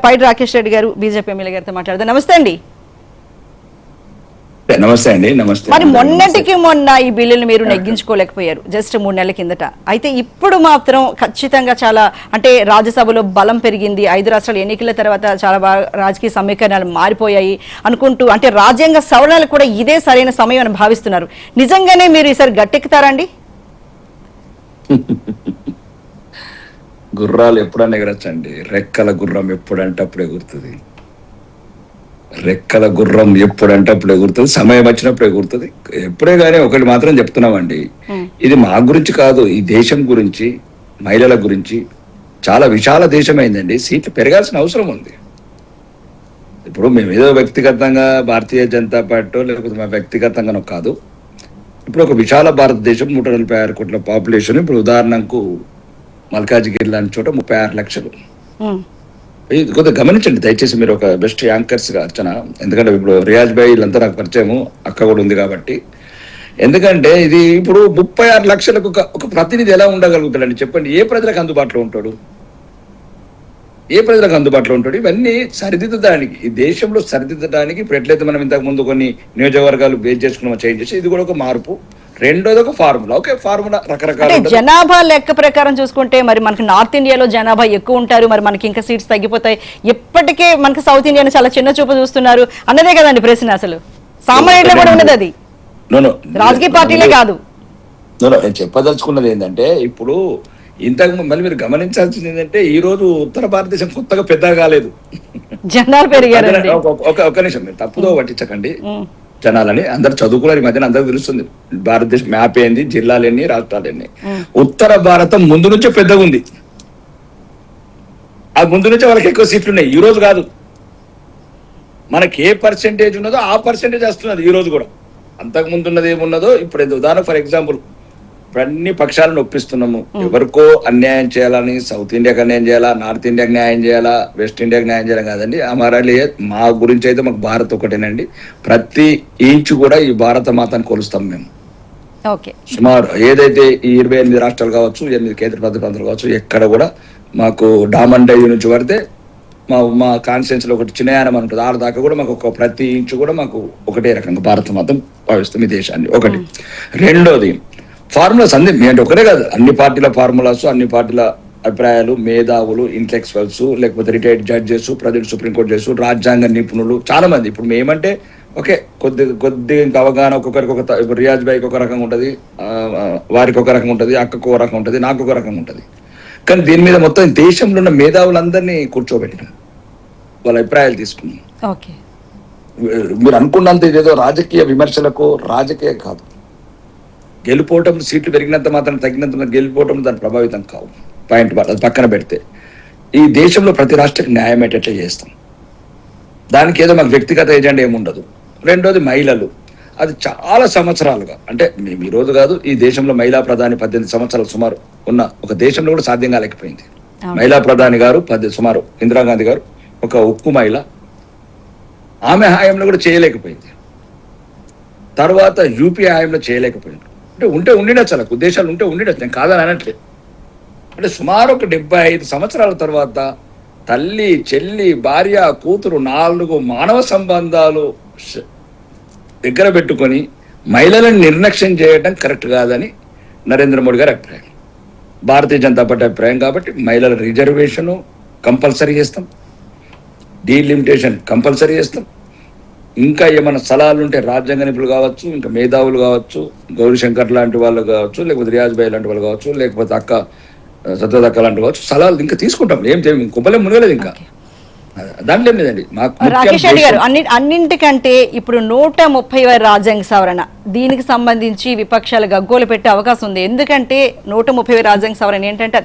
పైడి రాకేష్ రెడ్డి గారు BJP MLA గారితో మాట్లాడదాం. నమస్తే అండి. నమస్తే అండి. నమస్తే. మరి మొన్నటికి మొన్న ఈ బిల్లుని మీరు నెగ్గించుకోలేకపోయారు, జస్ట్ 3 నెలల కిందట. అయితే ఇప్పుడు మాత్రం ఖచ్చితంగా చాలా అంటే రాజ్యసభలో బలం పెరిగింది, 5 రాష్ట్రాల ఎన్నికల తర్వాత చాలా బాగా రాజకీయ సమీకరణాలు మారిపోయాయి అనుకుంటూ, అంటే రాజ్యాంగ సవరణలు కూడా ఇదే సరైన సమయం అని భావిస్తున్నారు. నిజంగానే మీరు ఈసారి గట్టెక్కుతారండి? గుర్రాలు ఎప్పుడన్నా ఎగరచ్చండి, రెక్కల గుర్రం ఎప్పుడంటే అప్పుడు ఎగురుతుంది. రెక్కల గుర్రం ఎప్పుడంటే అప్పుడు ఎగురుతుంది, సమయం వచ్చినప్పుడు ఎగురుతుంది. ఎప్పుడే కానీ ఒకటి మాత్రం చెప్తున్నామండి, ఇది మా గురించి కాదు, ఈ దేశం గురించి, మహిళల గురించి. చాలా విశాల దేశం అయిందండి, సీట్లు పెరగాల్సిన అవసరం ఉంది. ఇప్పుడు మేము ఏదో వ్యక్తిగతంగా భారతీయ జనతా పార్టీ లేకపోతే మా వ్యక్తిగతంగానో కాదు. ఇప్పుడు ఒక విశాల భారతదేశం 146 కోట్ల పాపులేషన్. ఇప్పుడు ఉదాహరణకు మల్కాజిగిరి లాంటి చోట 36 లక్షలు. ఇది కొద్దిగా గమనించండి దయచేసి, మీరు ఒక బెస్ట్ యాంకర్స్ గా అర్చన. ఎందుకంటే ఇప్పుడు రియాజ్ భాయ్ వీళ్ళంతా నాకు పరిచయము, అక్క కూడా ఉంది కాబట్టి. ఎందుకంటే ఇది ఇప్పుడు 36 లక్షలకు ఒక ప్రతినిధి ఎలా ఉండగలుగుతాడండి చెప్పండి? ఏ ప్రజలకు అందుబాటులో ఉంటాడు? ఏ ప్రజలకు అందుబాటులో ఉంటాడు? ఇవన్నీ సరిదిద్దడానికి, ఈ దేశంలో సరిదిద్దడానికి ఇప్పుడు ఎట్లయితే మనం ఇంతకు ముందు కొన్ని నియోజకవర్గాలు బేస్ చేసుకున్నామో చేంజ్ చేసి, ఇది కూడా ఒక మార్పు. రెండోది ఒక ఫార్ములా. ఓకే, ఫార్ములా రకరకాల జనాభా లెక్క ప్రకారం చూసుకుంటే మరి మనకి నార్త్ ఇండియాలో జనాభా ఎక్కువ ఉంటారు, మరి మనకి ఇంకా సీట్స్ తగ్గిపోతాయి. ఎప్పటికే మనకి సౌత్ ఇండియాని చాలా చిన్న చూపు చూస్తున్నారు అన్నదే కదండి ప్రశ్న. అసలు సామాన్యుల్లో కూడా ఉన్నది అది, రాజకీయ పార్టీలే కాదు. నేను చెప్పదలుచుకున్నది ఏంటంటే, ఇప్పుడు ఇంతకు మళ్ళీ మీరు గమనించాల్సింది ఏంటంటే, ఈ రోజు ఉత్తర భారతదేశం కొత్తగా పెద్దగా కాలేదు, జనాలు పెరిగారు. ఒక నిమిషం, మీరు తప్పుదో పట్టించకండి జనాలని. అందరు చదువుకున్నారు, ఈ మధ్యన అందరికి తెలుస్తుంది భారతదేశం మ్యాప్ ఏంది, జిల్లాలు ఎన్ని, రాష్ట్రాలు ఎన్ని. ఉత్తర భారతం ముందు నుంచే పెద్దగా ఉంది, ఆ ముందు నుంచే వాళ్ళకి ఎక్కువ సీట్లు ఉన్నాయి. ఈ రోజు కాదు, మనకి ఏ పర్సెంటేజ్ ఉన్నదో ఆ పర్సెంటేజ్ వస్తున్నది ఈ రోజు కూడా. అంతకు ముందు ఉన్నది ఏమున్నదో ఇప్పుడు. ఉదాహరణ ఫర్ ఎగ్జాంపుల్, ఇప్పుడు అన్ని పక్షాలను ఒప్పిస్తున్నాము, ఎవరికో అన్యాయం చేయాలని, సౌత్ ఇండియాకి అన్యాయం చేయాలా, నార్త్ ఇండియాకి న్యాయం చేయాలా, వెస్ట్ ఇండియాకి న్యాయం చేయాలి కాదండి. అమరాలి మా గురించి అయితే మాకు భారత్ ఒకటేనండి. ప్రతి ఇంచు కూడా ఈ భారత మాతను కొలుస్తాం మేము. సుమారు ఏదైతే ఈ 28 రాష్ట్రాలు కావచ్చు, 8 కేంద్ర ప్రభుత్వ ప్రాంతాలు కావచ్చు, ఎక్కడ కూడా మాకు డామన్ డైవ్ నుంచి పడితే మా కాన్స్టిట్యూన్సీలో ఒకటి చిన్నయానం ఉంటుంది, ఆరు దాకా కూడా మాకు ఒక ప్రతి ఇంచు కూడా మాకు ఒకటే రకంగా భారత మాతం భావిస్తాం ఈ దేశాన్ని. ఒకటి. రెండోది ఫార్ములాస్ అన్ని అంటే ఒకటే కాదు, అన్ని పార్టీల ఫార్ములాస్, అన్ని పార్టీల అభిప్రాయాలు, మేధావులు, ఇంటెలెక్చువల్స్, లేకపోతే retired judges, present supreme court judges, రాజ్యాంగ నిపుణులు చాలా మంది. ఇప్పుడు మేమంటే ఓకే కొద్ది ఇంకా అవగాహన ఒక్కొక్కరికి ఇప్పుడు రియాజ్ భాయ్కి ఒక రకంగా ఉంటుంది, వారికి ఒక రకంగా ఉంటుంది, అక్కకు ఒక రకం ఉంటుంది, నాకు ఒక రకంగా ఉంటుంది. కానీ దీని మీద మొత్తం దేశంలో ఉన్న మేధావులందరినీ కూర్చోబెట్టినాం, వాళ్ళ అభిప్రాయాలు తీసుకున్నాం. మీరు అనుకున్నంత ఇదేదో రాజకీయ విమర్శలకు రాజకీయ కాదు. గెలుపోవటం, సీట్లు పెరిగినంత మాత్రం తగ్గినంత గెలిపోవటం దాని ప్రభావితం కావు. పాయింట్ అది పక్కన పెడితే, ఈ దేశంలో ప్రతి రాష్ట్రానికి న్యాయం అయ్యేటట్లే చేస్తాం. దానికి ఏదో మాకు వ్యక్తిగత ఏజెండా ఏముండదు. రెండోది మహిళలు, అది చాలా సంవత్సరాలుగా, అంటే మేము ఈ రోజు కాదు, ఈ దేశంలో మహిళా ప్రధాని 18 సంవత్సరాలు సుమారు ఉన్న ఒక దేశంలో కూడా సాధ్యం కాలేకపోయింది. మహిళా ప్రధాని గారు సుమారు ఇందిరాగాంధీ గారు ఒక ఉక్కు మహిళ, ఆమె హాయంలో కూడా చేయలేకపోయింది. తర్వాత యూపీఏ హాయంలో చేయలేకపోయింది. అంటే ఉంటే ఉండినచ్చు, అలా ఉద్దేశాలు ఉంటే ఉండినచ్చు, నేను కాదని అనట్లేదు. అంటే సుమారు ఒక 75 సంవత్సరాల తర్వాత తల్లి, చెల్లి, భార్య, కూతురు 4 మానవ సంబంధాలు దగ్గర పెట్టుకొని మహిళలను నిర్లక్ష్యం చేయడం కరెక్ట్ కాదని నరేంద్ర మోడీ గారి అభిప్రాయం, భారతీయ జనతా పార్టీ అభిప్రాయం. కాబట్టి మహిళల రిజర్వేషను కంపల్సరీ చేస్తాం, డీలిమిటేషన్ కంపల్సరీ చేస్తాం. ఇంకా ఏమైనా సలహాలు ఉంటే రాజ్యాంగ నిపుణులు కావచ్చు, ఇంకా మేధావులు కావచ్చు, గౌరీశంకర్ లాంటి వాళ్ళు కావచ్చు, లేకపోతే రియాజ్ భాయ్ లాంటి వాళ్ళు కావచ్చు, లేకపోతే అక్క సత్యదక్క లాంటి కావచ్చు, సలహాలు ఇంకా తీసుకుంటాం. ఏం చేయం, కుప్పలే మునగలేదు ఇంకా, దాంట్లో ఏం లేదండి. రాకేష్ రెడ్డి గారు, అన్నింటికంటే ఇప్పుడు 130వ రాజ్యాంగ సవరణ, దీనికి సంబంధించి విపక్షాలు గగ్గోలు పెట్టే అవకాశం ఉంది. ఎందుకంటే 130వ రాజ్యాంగ సవరణ ఏంటంటే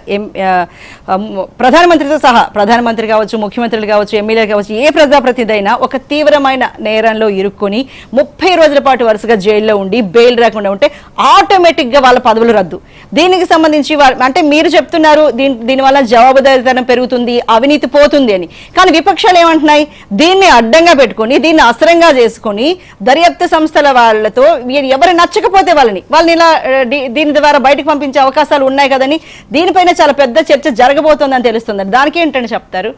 ప్రధానమంత్రితో సహా, ప్రధానమంత్రి కావచ్చు, ముఖ్యమంత్రులు కావచ్చు, ఎమ్మెల్యేలు కావచ్చు, ఏ ప్రజాప్రతినిధి అయినా ఒక తీవ్రమైన నేరంలో ఇరుక్కొని 30 రోజుల పాటు వరుసగా జైల్లో ఉండి బెయిల్ రాకుండా ఉంటే ఆటోమేటిక్గా వాళ్ళ పదవులు రద్దు. దీనికి సంబంధించి అంటే మీరు చెప్తున్నారు దీనివల్ల జవాబుదారీతనం పెరుగుతుంది, అవినీతి పోతుంది అని. కానీ విపక్షాలు ఏమంటున్నాయి, దీన్ని అడ్డంగా పెట్టుకుని, దీన్ని అస్త్రంగా చేసుకుని దర్యాప్తు సంస్థల వాళ్ళతో ఎవరు నచ్చకపోతే వాళ్ళని ఇలా దీని ద్వారా బయటకు పంపించే అవకాశాలు ఉన్నాయి కదని దీనిపైన చాలా పెద్ద చర్చ జరగబోతోందని తెలుస్తుంది. దానికి ఏంటని చెప్తారు?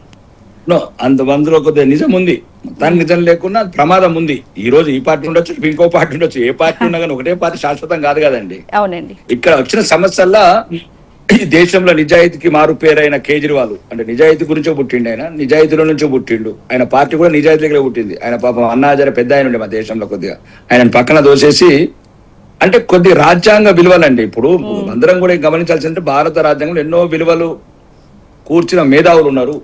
నో అందులో కొద్దిగా నిజం ఉంది, మొత్తానికి నిజం లేకున్నా ప్రమాదం ఉంది. ఈ రోజు ఈ పార్టీ ఉండొచ్చు, ఇంకో పార్టీ ఉండొచ్చు, ఏ పార్టీ ఉన్నా కానీ ఒకటే పార్టీ శాశ్వతం కాదు కదండి. అవునండి. ఇక్కడ వచ్చిన సమస్యల్లా ఈ దేశంలో నిజాయితీకి మారు పేరైన కేజ్రీవాల్ అంటే నిజాయితీ గురించో పుట్టిండు, ఆయన నిజాయితీలో నుంచో పుట్టిండు, ఆయన పార్టీ కూడా నిజాయితీలో పుట్టింది. ఆయన పాపం అన్నా హజారే పెద్ద ఆయన ఉండే మా దేశంలో, కొద్దిగా ఆయన పక్కన దోసేసి అంటే కొద్ది రాజ్యాంగ విలువలండి. ఇప్పుడు అందరం కూడా గమనించాల్సిందంటే భారత రాజ్యాంగంలో ఎన్నో విలువలు కూర్చిన మేధావులు ఉన్నారు,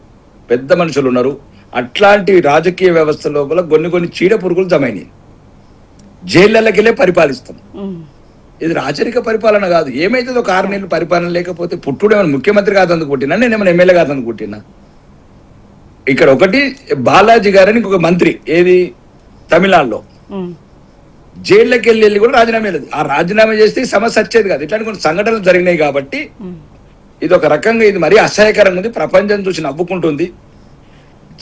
పెద్ద మనుషులు ఉన్నారు. అట్లాంటి రాజకీయ వ్యవస్థ లోపల కొన్ని చీడ పురుగులు జమైనాయి. జైళ్ళకి వెళ్ళే పరిపాలిస్తాం. ఇది రాచరిక పరిపాలన కాదు. ఏమైతే ఒక 6 నెలలు పరిపాలన లేకపోతే పుట్టుడు ఏమైనా ముఖ్యమంత్రి కాదందుకు పుట్టినా, నేను ఏమైనా ఎమ్మెల్యే కాదందుకు పుట్టినా. ఇక్కడ ఒకటి బాలాజీ గారని ఇంకొక మంత్రి ఏది తమిళనాడులో జైళ్ళకి వెళ్ళి కూడా రాజీనామా లేదు. ఆ రాజీనామా చేస్తే ఈ సమస్య వచ్చేది కాదు. ఇట్లాంటి కొన్ని సంఘటనలు జరిగినాయి కాబట్టి ఇది ఒక రకంగా ఇది మరీ అసహ్యకరంగా ఉంది. ప్రపంచం చూసి నవ్వుకుంటుంది.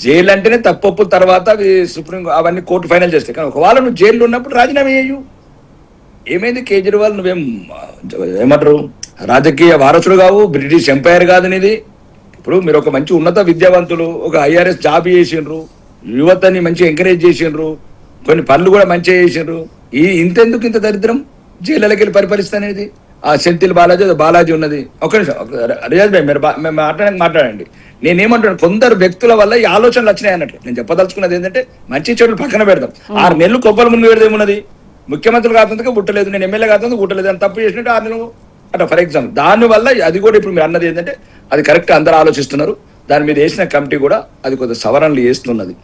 జైలు అంటేనే తప్పొప్పుల తర్వాత సుప్రీం అవన్నీ కోర్టు ఫైనల్ చేస్తాయి. కానీ ఒకవేళ నువ్వు జైల్లో ఉన్నప్పుడు రాజీనామా చేయు. ఏమైంది కేజ్రీవాల్, నువ్వేం ఏమంటారు రాజకీయ వారసుడు కావు, బ్రిటిష్ ఎంపైర్ కాదు నీది. ఇప్పుడు మీరు ఒక మంచి ఉన్నత విద్యావంతులు, ఒక ఐఆర్ఎస్ జాబ్ చేసిండ్రు, యువతని మంచిగా ఎంకరేజ్ చేసిండ్రు, కొన్ని పనులు కూడా మంచిగా చేసిండ్రు. ఇంతెందుకు ఇంత దరిద్రం జైళ్ళకి వెళ్ళి పరిపాలిస్తానేది? ఆ సెంతిల్ బాలాజీ ఉన్నది. ఒక నిమిషం రియాజ్ భాయ్, మీరు మాట్లాడండి. నేనేమంటున్నాను, కొందరు వ్యక్తుల వల్ల ఈ ఆలోచనలు వచ్చినాయి అన్నట్లు. నేను చెప్పదలుచుకున్నది ఏంటంటే మంచి చెడులు పక్కన పెడదాం. 6 నెలలు కొబ్బల ముందు పెడితే ఏమున్నది? ముఖ్యమంత్రులు కాకుండా పుట్టలేదు, నేను ఎమ్మెల్యే కాకుండా పుట్టలేదు అని తప్పు చేసినట్టు 6 నెలలు అట్లా ఫర్ ఎగ్జాంపుల్. దానివల్ల అది కూడా ఇప్పుడు మీరు అన్నది ఏంటంటే అది కరెక్ట్, అందరూ ఆలోచిస్తున్నారు. దాని మీద వేసిన కమిటీ కూడా అది కొద్దిగా సవరణలు చేస్తున్నది.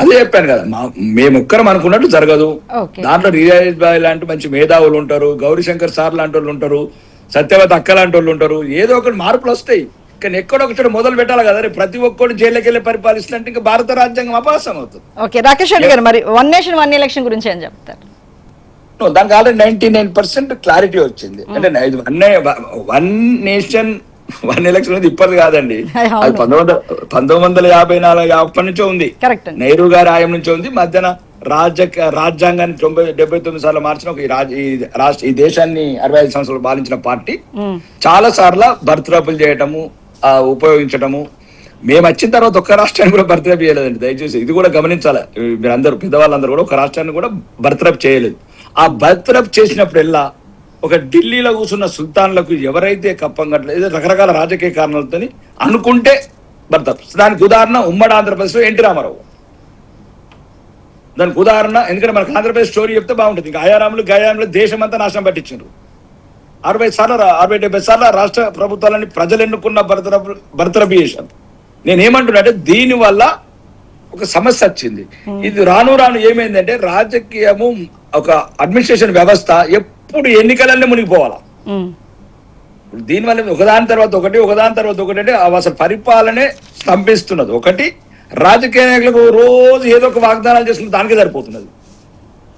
అదే చెప్పాను కదా, మేమొక్కరం అనుకున్నట్టు జరగదు. దాంట్లో రియాజ్ బాయ్ లాంటి మంచి మేధావులు ఉంటారు, గౌరీశంకర్ సార్ లాంటి వాళ్ళు ఉంటారు, సత్యవతి అక్క లాంటి వాళ్ళు ఉంటారు. ఏదో ఒకటి మార్పులు వస్తాయి. కానీ ఎక్కడొకటి మొదలు పెట్టాలి కదా. ప్రతి ఒక్కరు జైలుకి వెళ్ళి పరిపాలిస్తుంటే ఇంకా భారత రాజ్యాంగం అపహాసం అవుతుంది. ఓకే, రాకేష్ రెడ్డి గారు, మరి 1 నేషన్ 1 ఎలక్షన్ గురించి ఏం చెప్తారు? దానికి ఆల్రెడీ 99% క్లారిటీ వచ్చింది. అంటే 1 నేషన్ 1 ఎలక్షన్ అనేది ఇప్పటిది కాదండి, అది 1954 అప్పటి నుంచో ఉంది. నెహ్రూ గారి ఆయం నుంచో ఉంది. మధ్యన రాజ్యాంగాన్ని 79 సార్లు మార్చిన ఈ దేశాన్ని 65 సంవత్సరాలు పాలించిన పార్టీ చాలా సార్లు బర్త్రపులు చేయటము, ఉపయోగించటము. మేము వచ్చిన తర్వాత ఒక్క రాష్ట్రాన్ని కూడా బర్త్రప్ చేయలేదండి. దయచేసి ఇది కూడా గమనించాలి. మీరు అందరూ పెద్దవాళ్ళందరూ కూడా ఒక రాష్ట్రాన్ని కూడా బర్త్రప్ చేయలేదు. ఆ బర్త్రప్ చేసినప్పుడల్లా ఒక ఢిల్లీలో కూర్చున్న సుల్తాన్లకు ఎవరైతే కప్పం కట్టలేదు, రకరకాల రాజకీయ కారణాలతో అనుకుంటే బర్తప్. దానికి ఉదాహరణ ఉమ్మడి ఆంధ్రప్రదేశ్లో ఎన్టీ రామారావు. దానికి ఉదాహరణ, ఎందుకంటే మనకు ఆంధ్రప్రదేశ్ స్టోరీ చెప్తే బాగుంటుంది. ఇంకా గయాములు దేశం అంతా నాశనం పట్టించారు. 60-70 సార్లు రాష్ట్ర ప్రభుత్వాలని ప్రజలు ఎన్నుకున్న బర్తరఫ్ చేశారు. నేనేమంటున్నా అంటే దీనివల్ల ఒక సమస్య వచ్చింది. ఇది రాను ఏమైందంటే రాజకీయము ఒక అడ్మినిస్ట్రేషన్ వ్యవస్థ ఎప్పుడు ఎన్నికలన్నీ మునిగిపోవాలా. దీనివల్ల ఒకదాని తర్వాత ఒకటి అంటే అసలు పరిపాలనే స్తంభిస్తున్నది. ఒకటి, రాజకీయ నాయకులకు రోజు ఏదో ఒక వాగ్దానాలు చేసుకుంటే దానికే సరిపోతున్నది.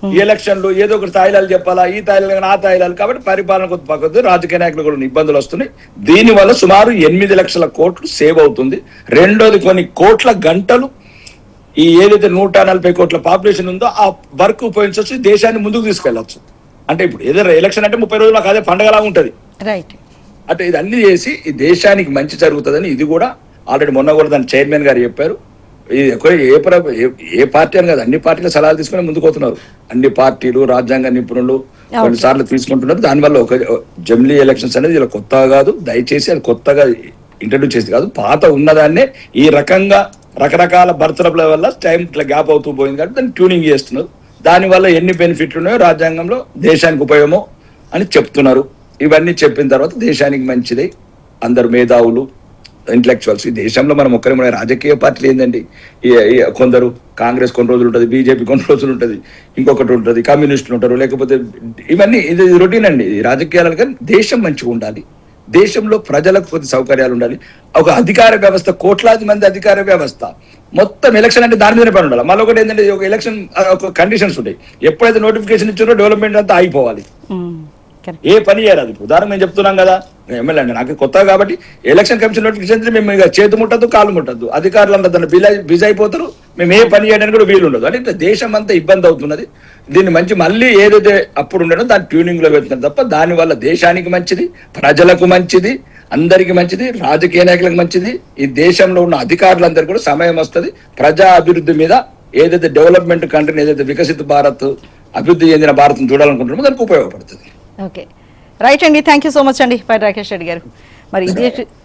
ఈ ఎలక్షన్లు ఏదో ఒక తాయిలాలు చెప్పాలా, ఈ తాయిలాలు ఆ తాయిలాలు, కాబట్టి పరిపాలన కొద్ది పక్కదు, రాజకీయ నాయకులు కూడా ఇబ్బందులు వస్తున్నాయి. దీనివల్ల సుమారు 8 లక్షల కోట్లు సేవ్ అవుతుంది. రెండోది, కొన్ని కోట్ల గంటలు ఈ ఏదైతే 140 కోట్ల పాపులేషన్ ఉందో ఆ వర్క్ ఉపయోగించవచ్చు, దేశాన్ని ముందుకు తీసుకెళ్లొచ్చు. అంటే ఇప్పుడు ఏదైనా ఎలక్షన్ అంటే 30 రోజులకు అదే పండగలా ఉంటది. అంటే ఇది అన్ని చేసి ఈ దేశానికి మంచి జరుగుతుందని ఇది కూడా ఆల్రెడీ మొన్న కూడా దాని చైర్మన్ గారు చెప్పారు. ఇది ఏ పార్టీ అని కాదు, అన్ని పార్టీల సలహాలు తీసుకుని ముందుకు పోతున్నారు. అన్ని పార్టీలు, రాజ్యాంగ నిపుణులు కొన్నిసార్లు తీసుకుంటున్నారు. దానివల్ల ఒక జమిలీ ఎలక్షన్స్ అనేది ఇలా కొత్తగా కాదు. దయచేసి అది కొత్తగా ఇంట్రడ్యూస్ చేసి కాదు, పాత ఉన్నదాన్నే ఈ రకంగా రకరకాల బర్త్రప్ల వల్ల టైం ఇట్లా గ్యాప్ అవుతూ పోయింది కాబట్టి దాన్ని ట్యూనింగ్ చేస్తున్నారు. దానివల్ల ఎన్ని బెనిఫిట్లు ఉన్నాయో రాజ్యాంగంలో దేశానికి ఉపయోగమో అని చెప్తున్నారు. ఇవన్నీ చెప్పిన తర్వాత దేశానికి మంచిది. అందరు మేధావులు, ఇంటలెక్చువల్స్, ఈ దేశంలో మనం ఒక్కరి రాజకీయ పార్టీలు ఏంటండి, కొందరు కాంగ్రెస్ కొన్ని రోజులు ఉంటుంది, బీజేపీ కొన్ని రోజులు ఉంటుంది, ఇంకొకటి ఉంటుంది, కమ్యూనిస్టులు ఉంటారు, లేకపోతే ఇవన్నీ ఇది రొటీన్ అండి రాజకీయాలు. కానీ దేశం మంచిగా ఉండాలి, దేశంలో ప్రజలకు కొద్ది సౌకర్యాలు ఉండాలి. ఒక అధికార వ్యవస్థ, కోట్లాది మంది అధికార వ్యవస్థ, మొత్తం ఎలక్షన్ అంటే దాని మీదనే పని ఉండాలి. మళ్ళీ ఒకటి ఏంటంటే ఒక ఎలక్షన్ ఒక కండిషన్స్ ఉంటాయి. ఎప్పుడైతే నోటిఫికేషన్ ఇచ్చారో డెవలప్మెంట్ అంతా ఆగిపోవాలి, ఏ పని చేయరాదు. ఉదాహరణ మేము చెప్తున్నాం కదా, ఎమ్మెల్యే అంటే నాకు కొత్తగా కాబట్టి ఎలక్షన్ కమిషన్ నోటిఫికేషన్ మేము ఇక చేతి ముట్టద్దు, కాలు ముట్టద్దు, అధికారులంతా దాన్ని బిజీ అయిపోతారు. మేము ఏ పని చేయడానికి కూడా వీలు ఉండదు. అంటే దేశం అంతా ఇబ్బంది అవుతున్నది. దీన్ని మంచి మళ్ళీ ఏదైతే అప్పుడు ఉండడో దాన్ని ట్యూనింగ్ లో పెడుతున్నారు తప్ప దానివల్ల దేశానికి మంచిది, ప్రజలకు మంచిది, అందరికీ మంచిది, రాజకీయ నాయకులకు మంచిది, ఈ దేశంలో ఉన్న అధికారులందరికీ కూడా సమయం వస్తుంది ప్రజా అభివృద్ధి మీద. ఏదైతే డెవలప్మెంట్ కంట్రీని, ఏదైతే వికసిత భారత్, అభివృద్ధి చెందిన భారత్ను చూడాలనుకుంటున్నామో దానికి ఉపయోగపడుతుంది. ఓకే, రైట్ అండి, థ్యాంక్ యూ సో మచ్ అండి పైడి రాకేష్ రెడ్డి గారు. మరి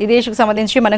ఇదే ఇష్యూకి సంబంధించి మనం